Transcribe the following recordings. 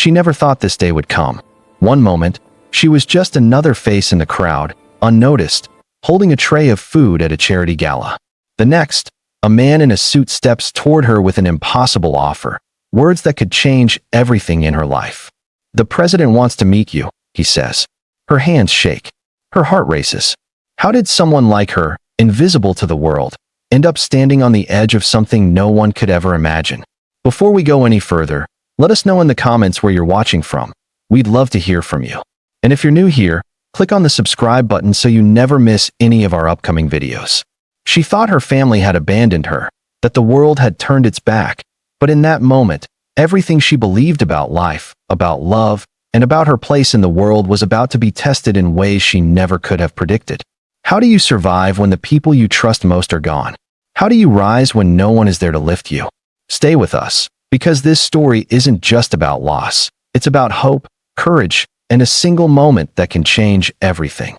She never thought this day would come. One moment, she was just another face in the crowd, unnoticed, holding a tray of food at a charity gala. The next, a man in a suit steps toward her with an impossible offer, words that could change everything in her life. "The president wants to meet you," he says. Her hands shake. Her heart races. How did someone like her, invisible to the world, end up standing on the edge of something no one could ever imagine? Before we go any further, let us know in the comments where you're watching from. We'd love to hear from you. And if you're new here, click on the subscribe button so you never miss any of our upcoming videos. She thought her family had abandoned her, that the world had turned its back, but in that moment, everything she believed about life, about love, and about her place in the world was about to be tested in ways she never could have predicted. How do you survive when the people you trust most are gone? How do you rise when no one is there to lift you? Stay with us, because this story isn't just about loss. It's about hope, courage, and a single moment that can change everything.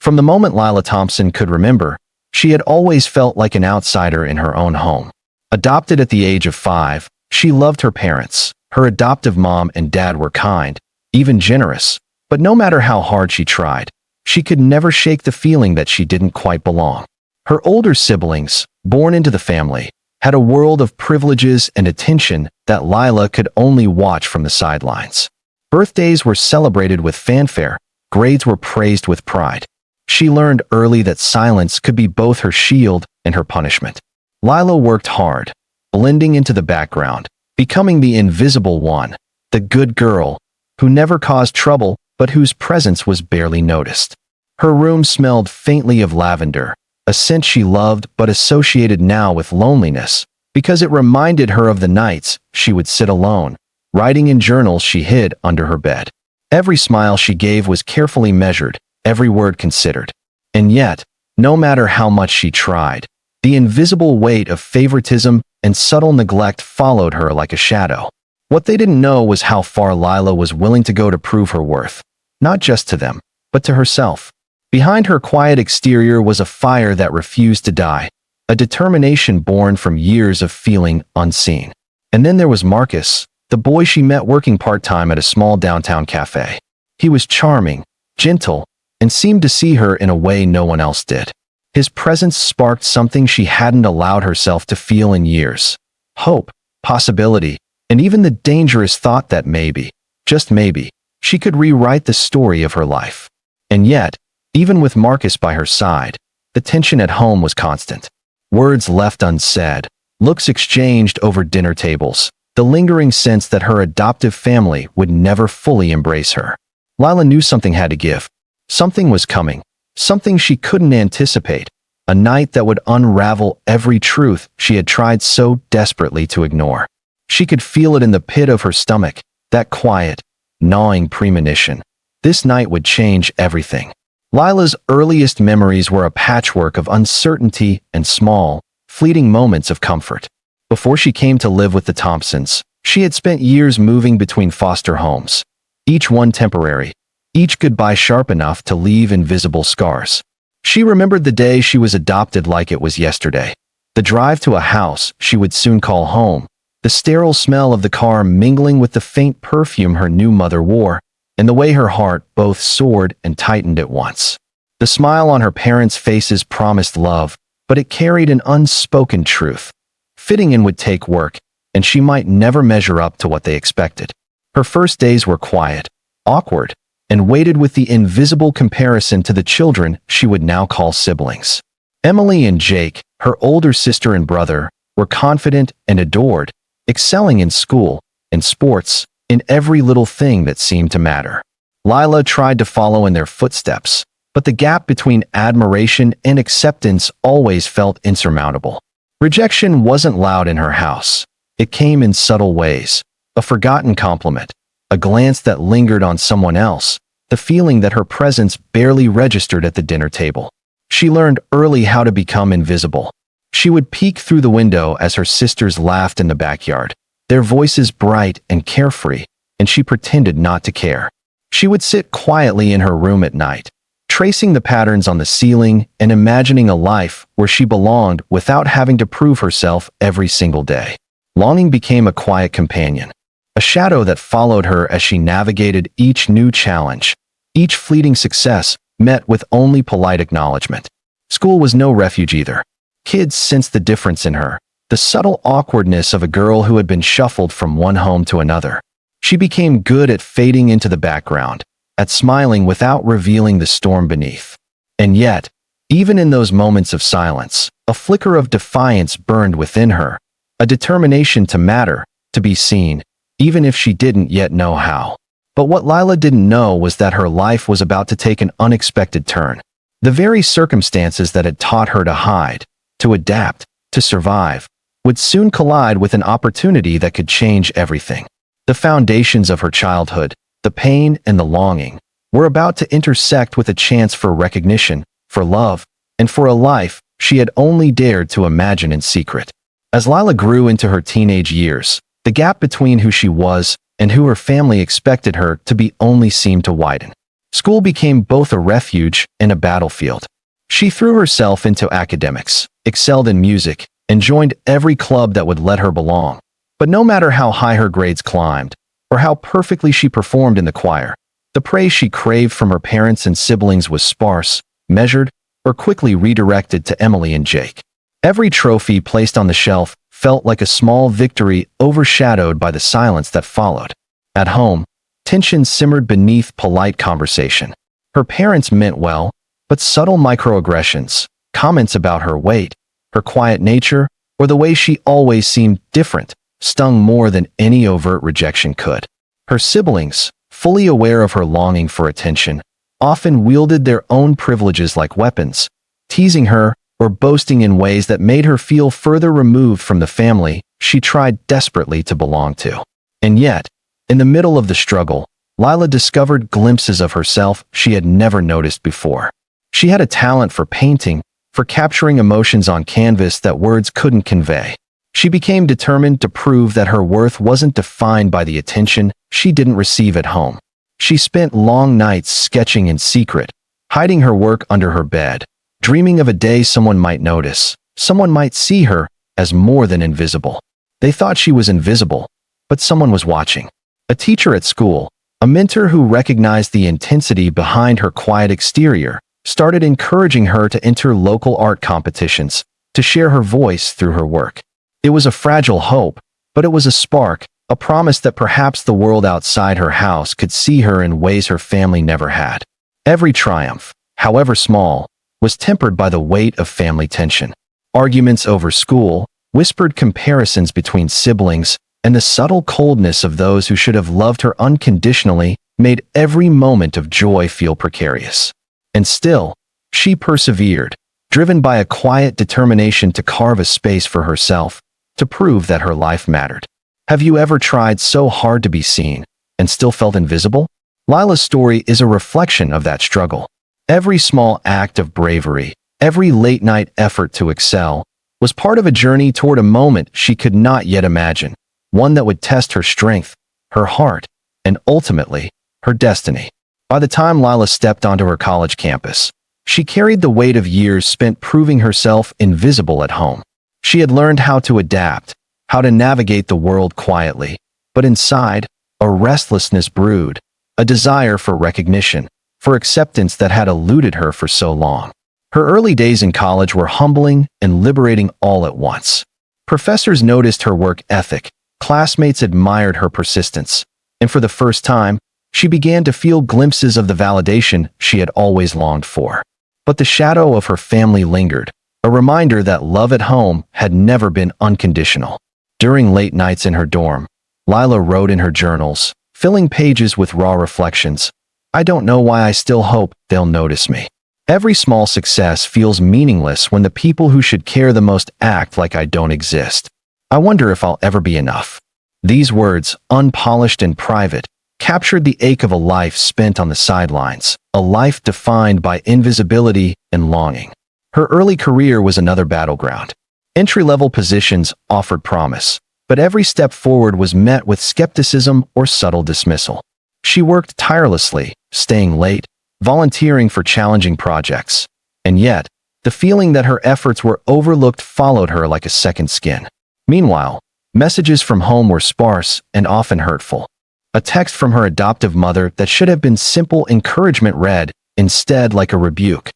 From the moment Lila Thompson could remember, she had always felt like an outsider in her own home. Adopted at the age of 5, she loved her parents. Her adoptive mom and dad were kind, even generous, but no matter how hard she tried, she could never shake the feeling that she didn't quite belong. Her older siblings, born into the family, had a world of privileges and attention that Lila could only watch from the sidelines. Birthdays were celebrated with fanfare, grades were praised with pride. She learned early that silence could be both her shield and her punishment. Lila worked hard, blending into the background, becoming the invisible one, the good girl, who never caused trouble but whose presence was barely noticed. Her room smelled faintly of lavender, a scent she loved but associated now with loneliness, because it reminded her of the nights she would sit alone, writing in journals she hid under her bed. Every smile she gave was carefully measured, every word considered. And yet, no matter how much she tried, the invisible weight of favoritism and subtle neglect followed her like a shadow. What they didn't know was how far Lila was willing to go to prove her worth, not just to them, but to herself. Behind her quiet exterior was a fire that refused to die, a determination born from years of feeling unseen. And then there was Marcus, the boy she met working part-time at a small downtown cafe. He was charming, gentle, and seemed to see her in a way no one else did. His presence sparked something she hadn't allowed herself to feel in years. Hope, possibility, and even the dangerous thought that maybe, just maybe, she could rewrite the story of her life. And yet, even with Marcus by her side, the tension at home was constant. Words left unsaid, looks exchanged over dinner tables, the lingering sense that her adoptive family would never fully embrace her. Lila knew something had to give. Something was coming, something she couldn't anticipate, a night that would unravel every truth she had tried so desperately to ignore. She could feel it in the pit of her stomach, that quiet, gnawing premonition. This night would change everything. Lila's earliest memories were a patchwork of uncertainty and small, fleeting moments of comfort. Before she came to live with the Thompsons, she had spent years moving between foster homes, each one temporary, each goodbye sharp enough to leave invisible scars. She remembered the day she was adopted like it was yesterday. The drive to a house she would soon call home, the sterile smell of the car mingling with the faint perfume her new mother wore, and the way her heart both soared and tightened at once. The smile on her parents' faces promised love, but it carried an unspoken truth. Fitting in would take work, and she might never measure up to what they expected. Her first days were quiet, awkward, and weighted with the invisible comparison to the children she would now call siblings. Emily and Jake, her older sister and brother, were confident and adored, excelling in school, in sports, in every little thing that seemed to matter. Lila tried to follow in their footsteps, but the gap between admiration and acceptance always felt insurmountable. Rejection wasn't loud in her house. It came in subtle ways, a forgotten compliment, a glance that lingered on someone else, the feeling that her presence barely registered at the dinner table. She learned early how to become invisible. She would peek through the window as her sisters laughed in the backyard, their voices bright and carefree, and she pretended not to care. She would sit quietly in her room at night, tracing the patterns on the ceiling and imagining a life where she belonged without having to prove herself every single day. Longing became a quiet companion. a shadow that followed her as she navigated each new challenge. Each fleeting success met with only polite acknowledgement. School was no refuge either. Kids sensed the difference in her, the subtle awkwardness of a girl who had been shuffled from one home to another. She became good at fading into the background, at smiling without revealing the storm beneath. And yet, even in those moments of silence, a flicker of defiance burned within her, a determination to matter, to be seen, even if she didn't yet know how. But what Lila didn't know was that her life was about to take an unexpected turn. The very circumstances that had taught her to hide, to adapt, to survive, would soon collide with an opportunity that could change everything. The foundations of her childhood, the pain and the longing, were about to intersect with a chance for recognition, for love, and for a life she had only dared to imagine in secret. As Lila grew into her teenage years, the gap between who she was and who her family expected her to be only seemed to widen. School became both a refuge and a battlefield. She threw herself into academics, excelled in music, and joined every club that would let her belong. But no matter how high her grades climbed, or how perfectly she performed in the choir, the praise she craved from her parents and siblings was sparse, measured, or quickly redirected to Emily and Jake. Every trophy placed on the shelf felt like a small victory overshadowed by the silence that followed. At home, tension simmered beneath polite conversation. Her parents meant well, but subtle microaggressions, comments about her weight, her quiet nature, or the way she always seemed different, stung more than any overt rejection could. Her siblings, fully aware of her longing for attention, often wielded their own privileges like weapons, teasing her or boasting in ways that made her feel further removed from the family she tried desperately to belong to. And yet, in the middle of the struggle, Lila discovered glimpses of herself she had never noticed before. She had a talent for painting, for capturing emotions on canvas that words couldn't convey. She became determined to prove that her worth wasn't defined by the attention she didn't receive at home. She spent long nights sketching in secret, hiding her work under her bed, dreaming of a day someone might notice, someone might see her as more than invisible. They thought she was invisible, but someone was watching. A teacher at school, a mentor who recognized the intensity behind her quiet exterior, started encouraging her to enter local art competitions, to share her voice through her work. It was a fragile hope, but it was a spark, a promise that perhaps the world outside her house could see her in ways her family never had. Every triumph, however small, was tempered by the weight of family tension. Arguments over school, whispered comparisons between siblings, and the subtle coldness of those who should have loved her unconditionally made every moment of joy feel precarious. And still, she persevered, driven by a quiet determination to carve a space for herself, to prove that her life mattered. Have you ever tried so hard to be seen and still felt invisible? Lila's story is a reflection of that struggle. Every small act of bravery, every late-night effort to excel, was part of a journey toward a moment she could not yet imagine, one that would test her strength, her heart, and ultimately, her destiny. By the time Lila stepped onto her college campus, she carried the weight of years spent proving herself invisible at home. She had learned how to adapt, how to navigate the world quietly, but inside, a restlessness brewed, a desire for recognition, for acceptance that had eluded her for so long. Her early days in college were humbling and liberating all at once. Professors noticed her work ethic, classmates admired her persistence, and for the first time, she began to feel glimpses of the validation she had always longed for. But the shadow of her family lingered, a reminder that love at home had never been unconditional. During late nights in her dorm, Lila wrote in her journals, filling pages with raw reflections. I don't know why I still hope they'll notice me. Every small success feels meaningless when the people who should care the most act like I don't exist. I wonder if I'll ever be enough. These words, unpolished and private, captured the ache of a life spent on the sidelines, a life defined by invisibility and longing. Her early career was another battleground. Entry-level positions offered promise, but every step forward was met with skepticism or subtle dismissal. She worked tirelessly, staying late, volunteering for challenging projects, and yet, the feeling that her efforts were overlooked followed her like a second skin. Meanwhile, Messages from home were sparse and often hurtful. A text from her adoptive mother that should have been simple encouragement read, instead, like a rebuke.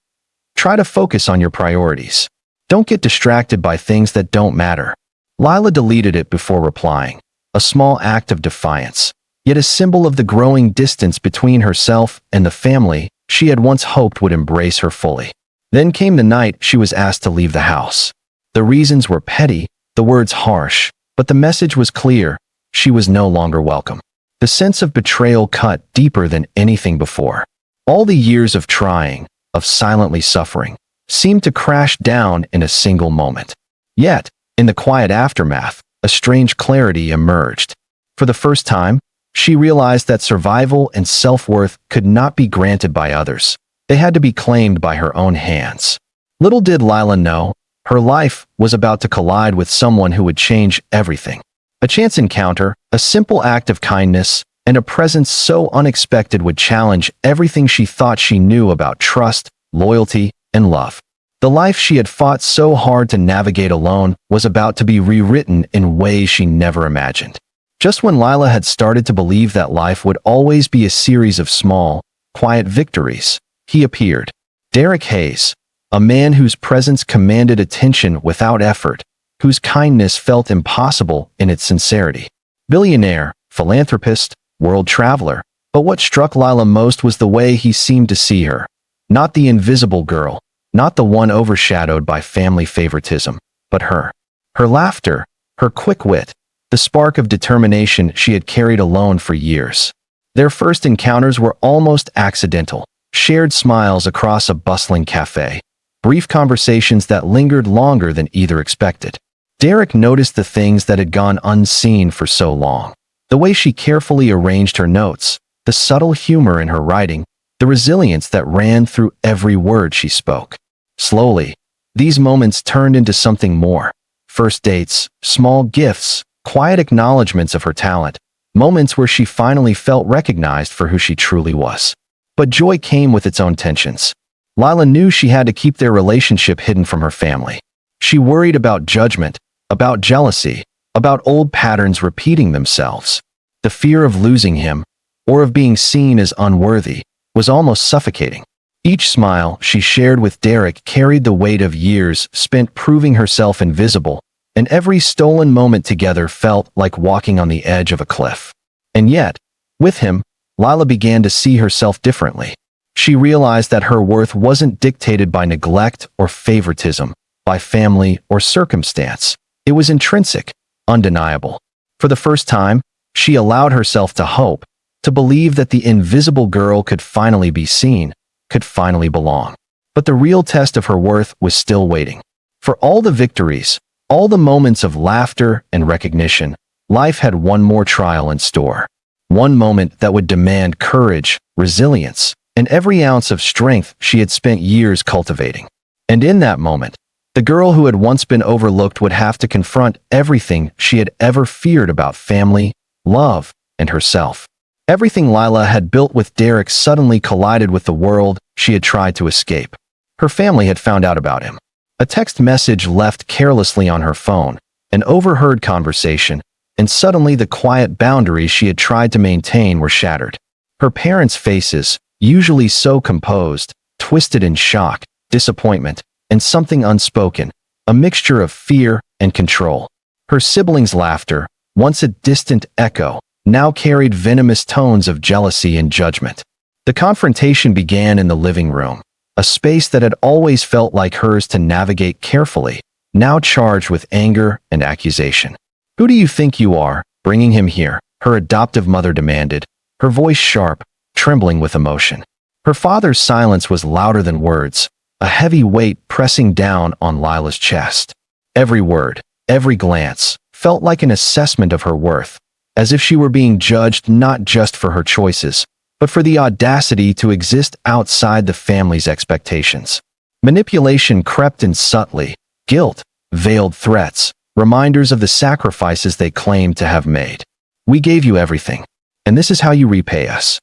Try to focus on your priorities. Don't get distracted by things that don't matter. Lila deleted it before replying, a small act of defiance, yet a symbol of the growing distance between herself and the family she had once hoped would embrace her fully. Then came the night she was asked to leave the house. The reasons were petty, the words harsh, but the message was clear: she was no longer welcome. The sense of betrayal cut deeper than anything before. All the years of trying, of silently suffering, seemed to crash down in a single moment. Yet, in the quiet aftermath, a strange clarity emerged. For the first time, she realized that survival and self-worth could not be granted by others. They had to be claimed by her own hands. Little did Lila know, her life was about to collide with someone who would change everything. A chance encounter, a simple act of kindness, and a presence so unexpected would challenge everything she thought she knew about trust, loyalty, and love. The life she had fought so hard to navigate alone was about to be rewritten in ways she never imagined. Just when Lila had started to believe that life would always be a series of small, quiet victories, he appeared. Derek Hayes, a man whose presence commanded attention without effort, whose kindness felt impossible in its sincerity. Billionaire, philanthropist, world traveler. But what struck Lila most was the way he seemed to see her. Not the invisible girl, not the one overshadowed by family favoritism, but her. Her laughter, her quick wit, the spark of determination she had carried alone for years. Their first encounters were almost accidental, shared smiles across a bustling cafe, brief conversations that lingered longer than either expected. Derek noticed the things that had gone unseen for so long. The way she carefully arranged her notes, the subtle humor in her writing, the resilience that ran through every word she spoke. Slowly, these moments turned into something more. First dates, small gifts, quiet acknowledgments of her talent, moments where she finally felt recognized for who she truly was. But joy came with its own tensions. Lila knew she had to keep their relationship hidden from her family. She worried about judgment, about jealousy, about old patterns repeating themselves. The fear of losing him, or of being seen as unworthy, was almost suffocating. Each smile she shared with Derek carried the weight of years spent proving herself invisible, and every stolen moment together felt like walking on the edge of a cliff. And yet, with him, Lila began to see herself differently. She realized that her worth wasn't dictated by neglect or favoritism, by family or circumstance. It was intrinsic, undeniable. For the first time, she allowed herself to hope, to believe that the invisible girl could finally be seen, could finally belong. But the real test of her worth was still waiting. For all the victories, all the moments of laughter and recognition, life had one more trial in store. One moment that would demand courage, resilience, and every ounce of strength she had spent years cultivating. And in that moment, the girl who had once been overlooked would have to confront everything she had ever feared about family, love, and herself. Everything Lila had built with Derek suddenly collided with the world she had tried to escape. Her family had found out about him. A text message left carelessly on her phone, an overheard conversation, and suddenly the quiet boundaries she had tried to maintain were shattered. Her parents' faces, usually so composed, twisted in shock, disappointment, and something unspoken, a mixture of fear and control. Her siblings' laughter, once a distant echo, now carried venomous tones of jealousy and judgment. The confrontation began in the living room, a space that had always felt like hers to navigate carefully, now charged with anger and accusation. "Who do you think you are, bringing him here?" her adoptive mother demanded, her voice sharp, trembling with emotion. Her father's silence was louder than words, a heavy weight pressing down on Lila's chest. Every word, every glance, felt like an assessment of her worth, as if she were being judged not just for her choices, but for the audacity to exist outside the family's expectations. Manipulation crept in subtly, guilt, veiled threats, reminders of the sacrifices they claimed to have made. "We gave you everything, and this is how you repay us."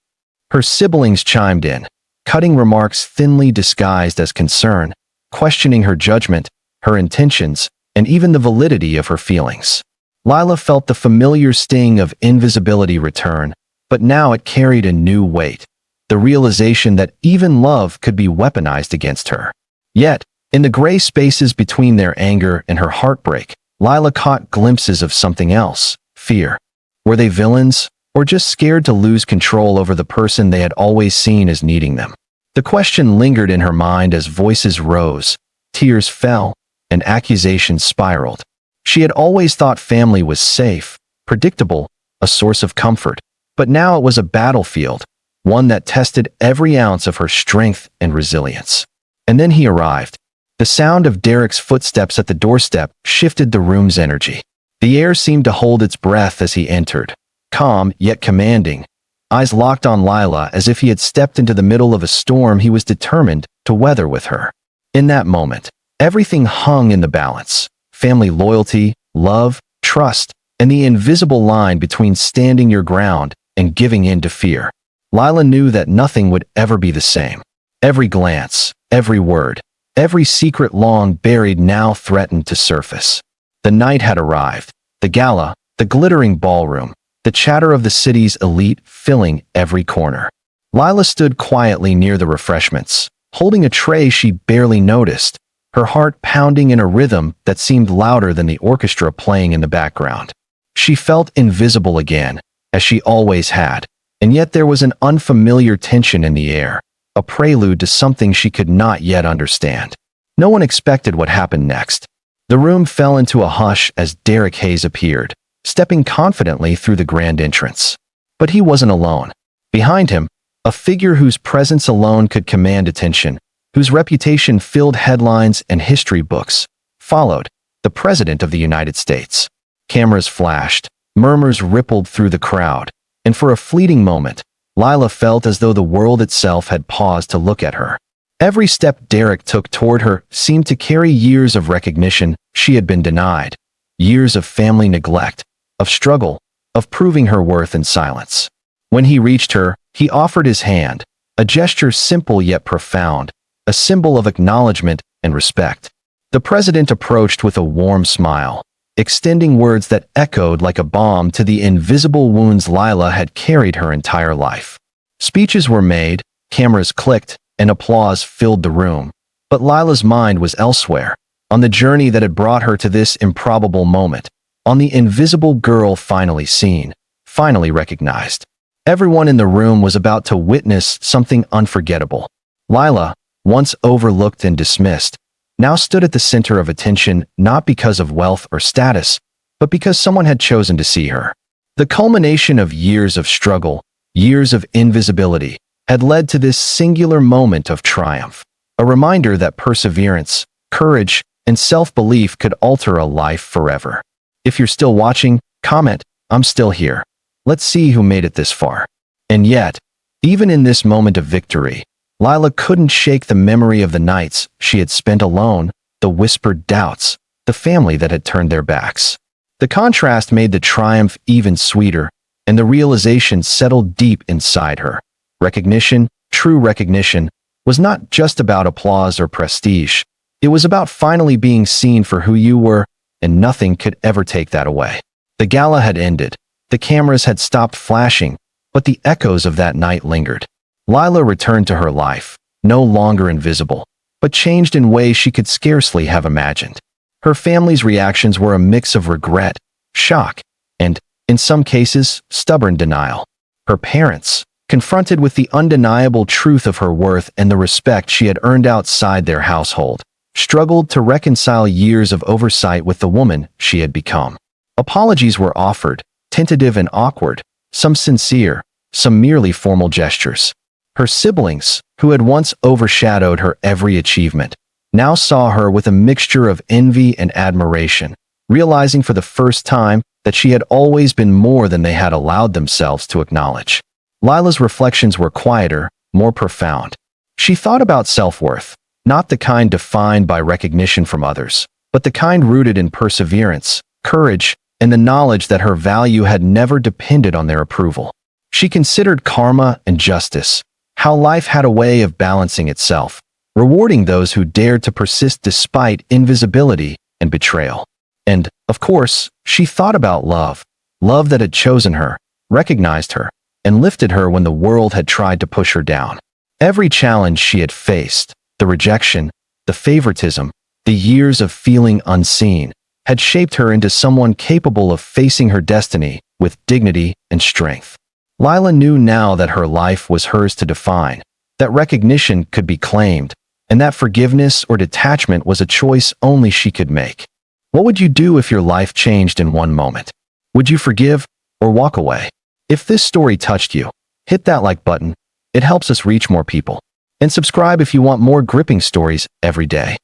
Her siblings chimed in, cutting remarks thinly disguised as concern, questioning her judgment, her intentions, and even the validity of her feelings. Lila felt the familiar sting of invisibility return, but now it carried a new weight. The realization that even love could be weaponized against her. Yet, in the gray spaces between their anger and her heartbreak, Lila caught glimpses of something else: fear. Were they villains, or just scared to lose control over the person they had always seen as needing them? The question lingered in her mind as voices rose, tears fell, and accusations spiraled. She had always thought family was safe, predictable, a source of comfort, but now it was a battlefield, one that tested every ounce of her strength and resilience. And then he arrived. The sound of Derek's footsteps at the doorstep shifted the room's energy. The air seemed to hold its breath as he entered, calm yet commanding, eyes locked on Lila as if he had stepped into the middle of a storm he was determined to weather with her. In that moment, everything hung in the balance: family loyalty, love, trust, and the invisible line between standing your ground and giving in to fear. Lila knew that nothing would ever be the same. Every glance, every word, every secret long buried now threatened to surface. The night had arrived. The gala, the glittering ballroom, the chatter of the city's elite filling every corner. Lila stood quietly near the refreshments, holding a tray she barely noticed, her heart pounding in a rhythm that seemed louder than the orchestra playing in the background. She felt invisible again, as she always had, and yet there was an unfamiliar tension in the air, a prelude to something she could not yet understand. No one expected what happened next. The room fell into a hush as Derek Hayes appeared, stepping confidently through the grand entrance. But he wasn't alone. Behind him, a figure whose presence alone could command attention, whose reputation filled headlines and history books, followed: the President of the United States. Cameras flashed, murmurs rippled through the crowd, and for a fleeting moment, Lila felt as though the world itself had paused to look at her. Every step Derek took toward her seemed to carry years of recognition she had been denied, years of family neglect, of struggle, of proving her worth in silence. When he reached her, he offered his hand, a gesture simple yet profound, a symbol of acknowledgement and respect. The president approached with a warm smile, extending words that echoed like a balm to the invisible wounds Lila had carried her entire life. Speeches were made, cameras clicked, and applause filled the room. But Lila's mind was elsewhere, on the journey that had brought her to this improbable moment, on the invisible girl finally seen, finally recognized. Everyone in the room was about to witness something unforgettable. Lila, once overlooked and dismissed, now stood at the center of attention not because of wealth or status, but because someone had chosen to see her. The culmination of years of struggle, years of invisibility, had led to this singular moment of triumph, a reminder that perseverance, courage, and self-belief could alter a life forever. If you're still watching, comment, "I'm still here. Let's see who made it this far." And yet, even in this moment of victory, Lila couldn't shake the memory of the nights she had spent alone, the whispered doubts, the family that had turned their backs. The contrast made the triumph even sweeter, and the realization settled deep inside her. Recognition, true recognition, was not just about applause or prestige. It was about finally being seen for who you were, and nothing could ever take that away. The gala had ended. The cameras had stopped flashing, but the echoes of that night lingered. Lila returned to her life, no longer invisible, but changed in ways she could scarcely have imagined. Her family's reactions were a mix of regret, shock, and, in some cases, stubborn denial. Her parents, confronted with the undeniable truth of her worth and the respect she had earned outside their household, struggled to reconcile years of oversight with the woman she had become. Apologies were offered, tentative and awkward, some sincere, some merely formal gestures. Her siblings, who had once overshadowed her every achievement, now saw her with a mixture of envy and admiration, realizing for the first time that she had always been more than they had allowed themselves to acknowledge. Lila's reflections were quieter, more profound. She thought about self-worth, not the kind defined by recognition from others, but the kind rooted in perseverance, courage, and the knowledge that her value had never depended on their approval. She considered karma and justice, how life had a way of balancing itself, rewarding those who dared to persist despite invisibility and betrayal. And, of course, she thought about love. Love that had chosen her, recognized her, and lifted her when the world had tried to push her down. Every challenge she had faced, the rejection, the favoritism, the years of feeling unseen, had shaped her into someone capable of facing her destiny with dignity and strength. Lila knew now that her life was hers to define, that recognition could be claimed, and that forgiveness or detachment was a choice only she could make. What would you do if your life changed in one moment? Would you forgive or walk away? If this story touched you, hit that like button. It helps us reach more people. And subscribe if you want more gripping stories every day.